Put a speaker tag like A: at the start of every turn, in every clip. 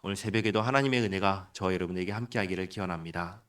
A: 오늘 새벽에도 하나님의 은혜가 저와 여러분에게 함께하기를 기원합니다.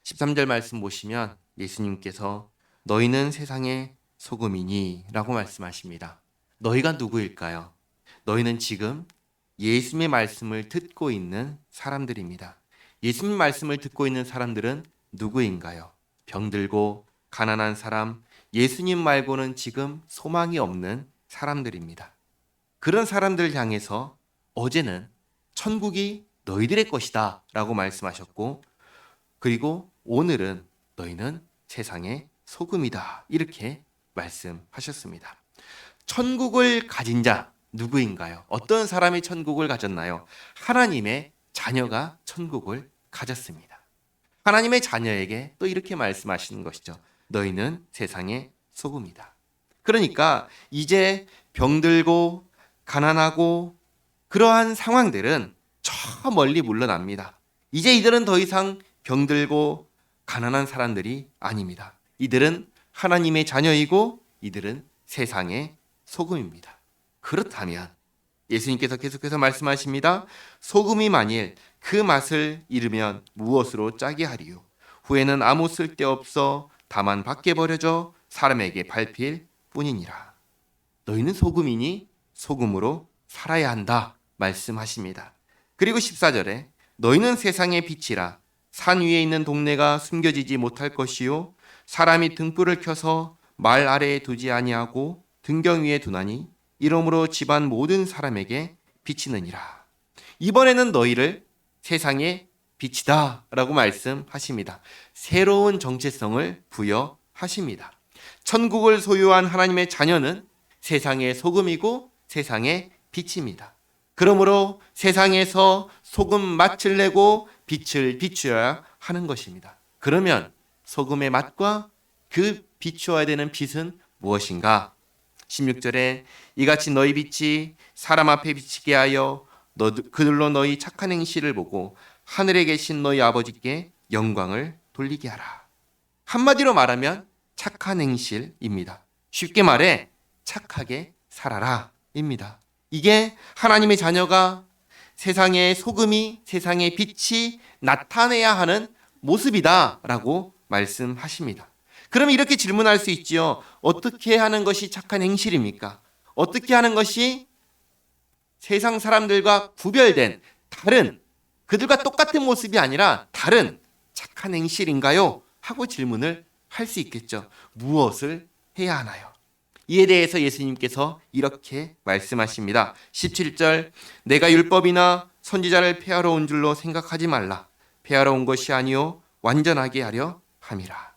A: 13절 말씀 보시면 예수님께서 너희는 세상의 소금이니 라고 말씀하십니다. 너희가 누구일까요? 너희는 지금 예수님의 말씀을 듣고 있는 사람들입니다. 예수님 말씀을 듣고 있는 사람들은 누구인가요? 병들고 가난한 사람, 예수님 말고는 지금 소망이 없는 사람들입니다. 그런 사람들을 향해서 어제는 천국이 너희들의 것이다 라고 말씀하셨고, 그리고 오늘은 너희는 세상의 소금이다 이렇게 말씀하셨습니다. 천국을 가진 자 누구인가요? 어떤 사람이 천국을 가졌나요? 하나님의 자녀가 천국을 가졌습니다. 하나님의 자녀에게 또 이렇게 말씀하시는 것이죠. 너희는 세상의 소금이다. 그러니까 이제 병들고 가난하고 그러한 상황들은 저 멀리 물러납니다. 이제 이들은 더 이상 병들고 가난한 사람들이 아닙니다. 이들은 하나님의 자녀이고 이들은 세상의 소금입니다. 그렇다면 예수님께서 계속해서 말씀하십니다. 소금이 만일 그 맛을 잃으면 무엇으로 짜게 하리요? 후에는 아무 쓸데없어 다만 밖에 버려져 사람에게 밟힐 뿐이니라. 너희는 소금이니 소금으로 살아야 한다 말씀하십니다. 그리고 14절에 너희는 세상의 빛이라. 산 위에 있는 동네가 숨겨지지 못할 것이요 사람이 등불을 켜서 말 아래에 두지 아니하고 등경 위에 두나니 이러므로 집안 모든 사람에게 비치느니라. 이번에는 너희를 세상의 빛이다 라고 말씀하십니다. 새로운 정체성을 부여하십니다. 천국을 소유한 하나님의 자녀는 세상의 소금이고 세상의 빛입니다. 그러므로 세상에서 소금 맛을 내고 빛을 비추어야 하는 것입니다. 그러면 소금의 맛과 그 비추어야 되는 빛은 무엇인가? 16절에 이같이 너희 빛이 사람 앞에 비치게 하여 그들로 너희 착한 행실을 보고 하늘에 계신 너희 아버지께 영광을 돌리게 하라. 한마디로 말하면 착한 행실입니다. 쉽게 말해 착하게 살아라 입니다. 이게 하나님의 자녀가 세상의 소금이 세상의 빛이 나타내야 하는 모습이다 라고 말씀하십니다. 그럼 이렇게 질문할 수 있지요. 어떻게 하는 것이 착한 행실입니까? 어떻게 하는 것이 세상 사람들과 구별된 다른, 그들과 똑같은 모습이 아니라 다른 착한 행실인가요? 하고 질문을 할 수 있겠죠. 무엇을 해야 하나요? 이에 대해서 예수님께서 이렇게 말씀하십니다. 17절 내가 율법이나 선지자를 폐하러 온 줄로 생각하지 말라. 폐하러 온 것이 아니요 완전하게 하려 함이라.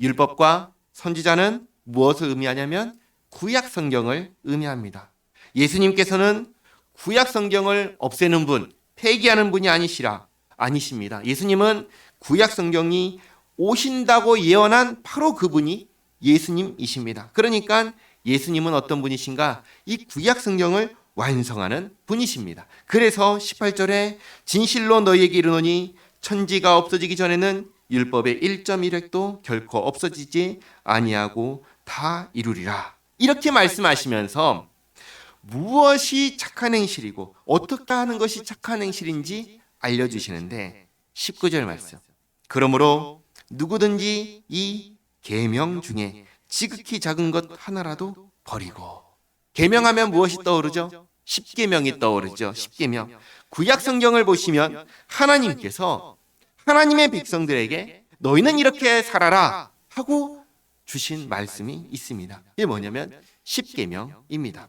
A: 율법과 선지자는 무엇을 의미하냐면 구약 성경을 의미합니다. 예수님께서는 구약 성경을 없애는 분, 폐기하는 분이 아니십니다. 예수님은 구약 성경이 오신다고 예언한 바로 그분이 예수님이십니다. 그러니까 예수님은 어떤 분이신가? 이 구약 성경을 완성하는 분이십니다. 그래서 18절에 진실로 너희에게 이르노니 천지가 없어지기 전에는 율법의 1.1획도 결코 없어지지 아니하고 다 이루리라. 이렇게 말씀하시면서 무엇이 착한 행실이고 어떻게 하는 것이 착한 행실인지 알려주시는데 19절 말씀. 그러므로 누구든지 이 계명 중에 지극히 작은 것 하나라도 버리고. 계명하면 무엇이 떠오르죠? 십계명이 떠오르죠. 십계명. 구약 성경을 보시면 하나님께서 하나님의 백성들에게 너희는 이렇게 살아라 하고 주신 말씀이 있습니다. 이게 뭐냐면 십계명입니다.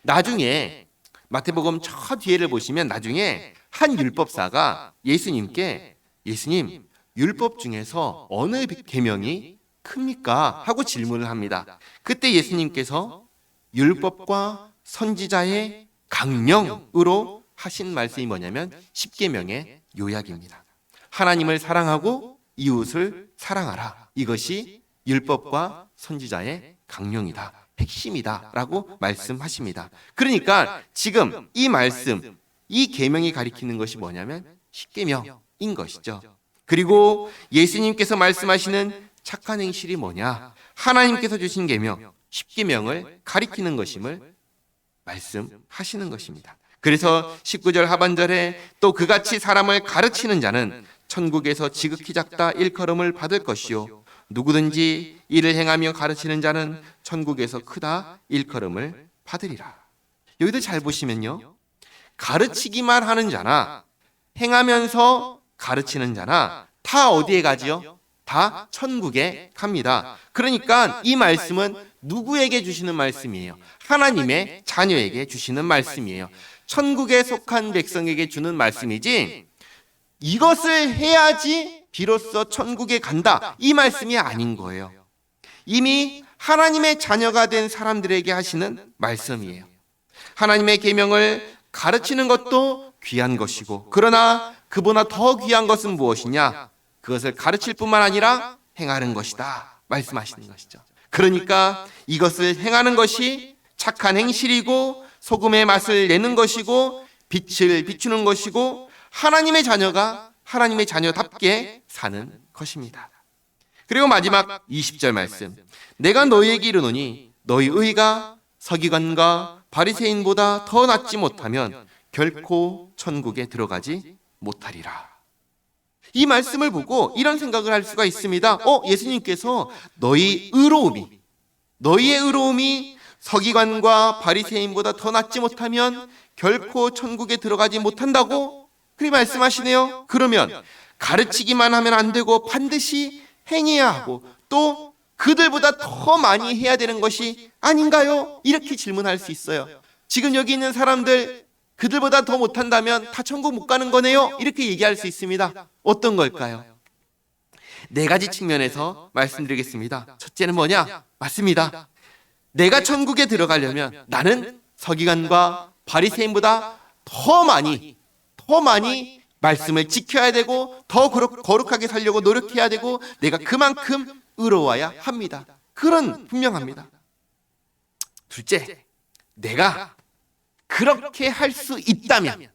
A: 나중에 마태복음 저 뒤에를 보시면 나중에 한 율법사가 예수님께 예수님 율법 중에서 어느 계명이 큽니까? 하고 질문을 합니다. 그때 예수님께서 율법과 선지자의 강령으로 하신 말씀이 뭐냐면 십계명의 요약입니다. 하나님을 사랑하고 이웃을 사랑하라. 이것이 율법과 선지자의 강령이다. 핵심이다 라고 말씀하십니다. 그러니까 지금 이 말씀, 이 계명이 가리키는 것이 뭐냐면 십계명인 것이죠. 그리고 예수님께서 말씀하시는 착한 행실이 뭐냐? 하나님께서 주신 계명, 십계명을 가리키는 것임을 말씀하시는 것입니다. 그래서 19절 하반절에 또 그같이 사람을 가르치는 자는 천국에서 지극히 작다 일컬음을 받을 것이요 누구든지 이를 행하며 가르치는 자는 천국에서 크다 일컬음을 받으리라. 여기도 잘 보시면요, 가르치기만 하는 자나 행하면서 가르치는 자나 다 어디에 가지요? 다 천국에 갑니다. 그러니까 이 말씀은 누구에게 주시는 말씀이에요? 하나님의 자녀에게 주시는 말씀이에요. 천국에 속한 백성에게 주는 말씀이지, 이것을 해야지 비로소 천국에 간다, 이 말씀이 아닌 거예요. 이미 하나님의 자녀가 된 사람들에게 하시는 말씀이에요. 하나님의 계명을 가르치는 것도 귀한 것이고, 그러나 그보다 더 귀한 것은 무엇이냐? 그것을 가르칠 뿐만 아니라 행하는 것이다 말씀하시는 것이죠. 그러니까 이것을 행하는 것이 착한 행실이고 소금의 맛을 내는 것이고 빛을 비추는 것이고 하나님의 자녀가 하나님의 자녀답게 사는 것입니다. 그리고 마지막 20절 말씀, 내가 너희에게 이르노니 너희 의가 서기관과 바리새인보다 더 낫지 못하면 결코 천국에 들어가지 못하리라. 이 말씀을 보고 이런 생각을 할 수가 있습니다. 예수님께서 너희의 의로움이 서기관과 바리새인보다 더 낫지 못하면 결코 천국에 들어가지 못한다고 그렇게 말씀하시네요. 그러면 가르치기만 하면 안 되고 반드시 행해야 하고 또 그들보다 더 많이 해야 되는 것이 아닌가요? 이렇게 질문할 수 있어요. 지금 여기 있는 사람들 그들보다 더 못한다면 다 천국 못 가는 거네요? 이렇게 얘기할 수 있습니다. 어떤 걸까요? 네 가지 측면에서 말씀드리겠습니다. 첫째는 뭐냐? 맞습니다. 내가 천국에 들어가려면 나는 서기관과 바리새인보다 더 많이 말씀을 지켜야 되고 더 거룩하게 살려고 노력해야 되고 내가 그만큼 의로워야 합니다. 그건 분명합니다. 둘째, 내가 그렇게 할 수 있다면,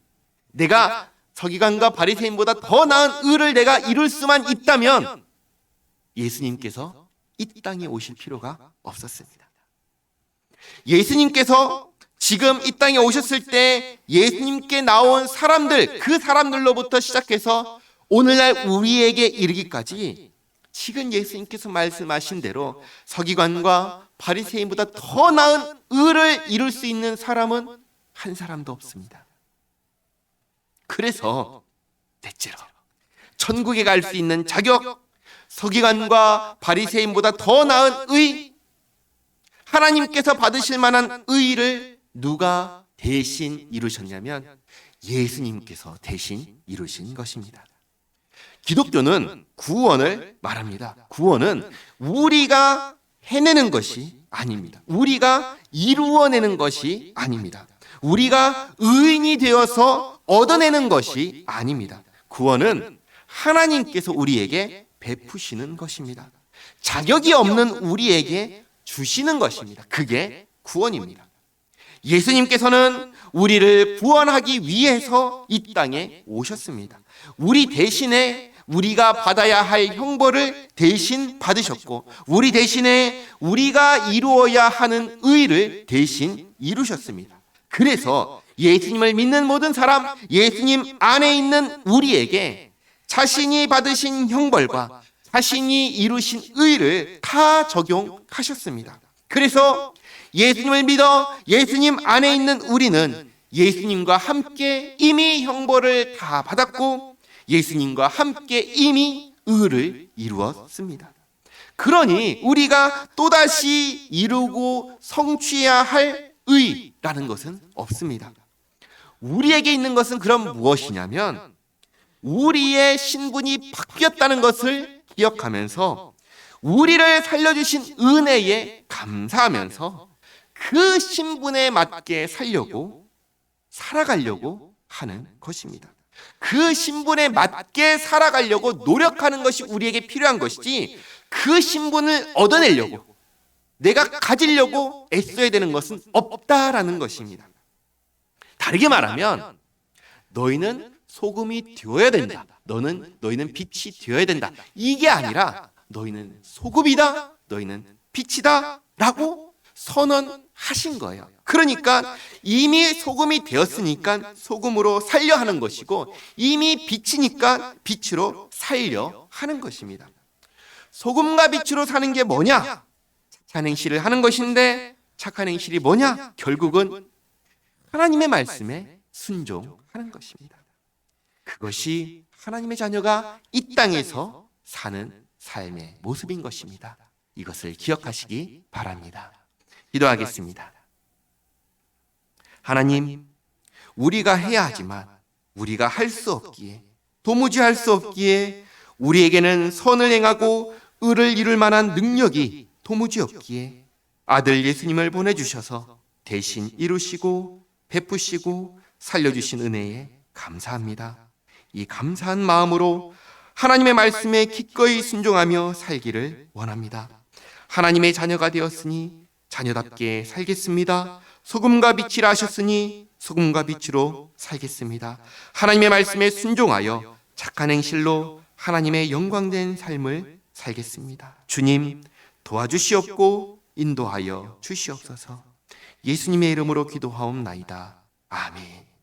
A: 내가 서기관과 바리새인보다 더 나은 의를 내가 이룰 수만 있다면 예수님께서 이 땅에 오실 필요가 없었습니다. 예수님께서 지금 이 땅에 오셨을 때 예수님께 나온 사람들, 그 사람들로부터 시작해서 오늘날 우리에게 이르기까지 지금 예수님께서 말씀하신 대로 서기관과 바리새인보다 더 나은 의를 이룰 수 있는 사람은 한 사람도 없습니다. 그래서 넷째로 천국에 갈 수 있는 자격, 서기관과 바리새인보다 더 나은 의, 하나님께서 받으실 만한 의를 누가 대신 이루셨냐면 예수님께서 대신 이루신 것입니다. 기독교는 구원을 말합니다. 구원은 우리가 해내는 것이 아닙니다. 우리가 이루어내는 것이 아닙니다. 우리가 의인이 되어서 얻어내는 것이 아닙니다. 구원은 하나님께서 우리에게 베푸시는 것입니다. 자격이 없는 우리에게 주시는 것입니다. 그게 구원입니다. 예수님께서는 우리를 구원하기 위해서 이 땅에 오셨습니다. 우리 대신에 우리가 받아야 할 형벌을 대신 받으셨고 우리 대신에 우리가 이루어야 하는 의를 대신 이루셨습니다. 그래서 예수님을 믿는 모든 사람, 예수님 안에 있는 우리에게 자신이 받으신 형벌과 자신이 이루신 의를 다 적용하셨습니다. 그래서 예수님을 믿어 예수님 안에 있는 우리는 예수님과 함께 이미 형벌을 다 받았고 예수님과 함께 이미 의를 이루었습니다. 그러니 우리가 또다시 이루고 성취해야 할 의라는 것은 없습니다. 우리에게 있는 것은 그럼 무엇이냐면 우리의 신분이 바뀌었다는 것을 기억하면서 우리를 살려주신 은혜에 감사하면서 그 신분에 맞게 살아가려고 하는 것입니다. 그 신분에 맞게 살아가려고 노력하는 것이 우리에게 필요한 것이지 그 신분을 얻어내려고 내가 가지려고 애써야 되는 것은 없다라는 것입니다. 다르게 말하면 너희는 소금이 되어야 된다. 너희는 빛이 되어야 된다. 이게 아니라 너희는 소금이다. 너희는 빛이다. 라고 선언하는 하신 거예요. 그러니까 이미 소금이 되었으니까 소금으로 살려 하는 것이고, 이미 빛이니까 빛으로 살려 하는 것입니다. 소금과 빛으로 사는 게 뭐냐? 착한 행실을 하는 것인데, 착한 행실이 뭐냐? 결국은 하나님의 말씀에 순종하는 것입니다. 그것이 하나님의 자녀가 이 땅에서 사는 삶의 모습인 것입니다. 이것을 기억하시기 바랍니다. 기도하겠습니다. 하나님, 우리가 해야 하지만 우리가 할 수 없기에, 도무지 할 수 없기에, 우리에게는 선을 행하고 의를 이룰 만한 능력이 도무지 없기에 아들 예수님을 보내주셔서 대신 이루시고 베푸시고 살려주신 은혜에 감사합니다. 이 감사한 마음으로 하나님의 말씀에 기꺼이 순종하며 살기를 원합니다. 하나님의 자녀가 되었으니 자녀답게 살겠습니다. 소금과 빛이라 하셨으니 소금과 빛으로 살겠습니다. 하나님의 말씀에 순종하여 착한 행실로 하나님의 영광된 삶을 살겠습니다. 주님, 도와주시옵고 인도하여 주시옵소서. 예수님의 이름으로 기도하옵나이다. 아멘.